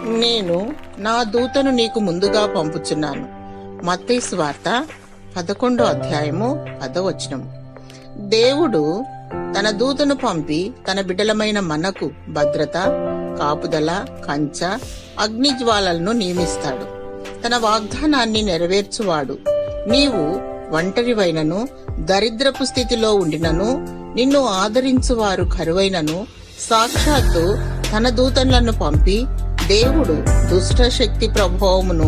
నేను నా దూతను నీకు ముందుగా పంపుచున్నాను. మత్తయి సువార్త 11వ అధ్యాయము 10వ వచనము. దేవుడు తన దూతను పంపి తన బిడ్డలమైన మనకు భద్రత, కాపుదల, కంచ, అగ్నిజ్వాలలను నియమిస్తాడు. తన వాగ్దానాన్ని నెరవేర్చువాడు. నీవు ఒంటరివైనను, దరిద్రపు స్థితిలో ఉండినను, నిన్ను ఆదరించువారు కరువైనను, సాక్షాత్తు తన దూతలను పంపి దేవుడు దుష్ట శక్తి ప్రభావమును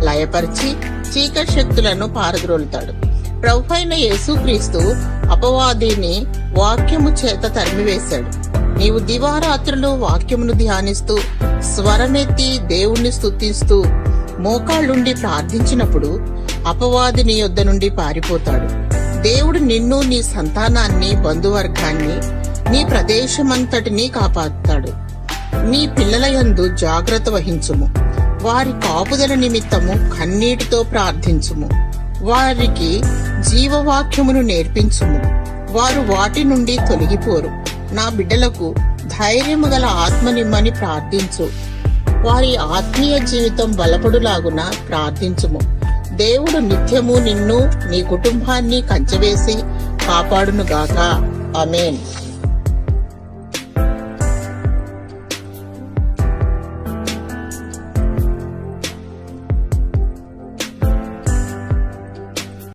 లయపరిచి చీకటి శక్తులను పారద్రోలుతాడు. ప్రభువైన యేసుక్రీస్తు అపవాదిని వాక్యము చేత తరిమివేశాడు. నీవు దివారాత్రులు వాక్యమును ధ్యానిస్తూ స్వరమెత్తి దేవుణ్ణి స్తుతిస్తూ మోకాళ్ళుండి ప్రార్థించినప్పుడు అపవాది నీ యొద్ద నుండి పారిపోతాడు. దేవుడు నిన్ను, నీ సంతానాన్ని, బంధువర్గాన్ని, నీ ప్రదేశమంతటినీ కాపాడుతాడు. నీ పిల్లల యందు జాగ్రత్త వహించుము. వారి కాపుదల నిమిత్తము కన్నీటితో ప్రార్థించుము. వారికి జీవవాక్యమును నేర్పించుము. వారు వాటి నుండి తొలగిపోరు. నా బిడ్డలకు ధైర్యము గల ఆత్మనిమ్మని ప్రార్థించు. వారి ఆత్మీయ జీవితం బలపడులాగున ప్రార్థించుము. దేవుడు నిత్యము నిన్ను, నీ కుటుంబాన్ని కంచెవేసి కాపాడునుగాక. ఆమేన్.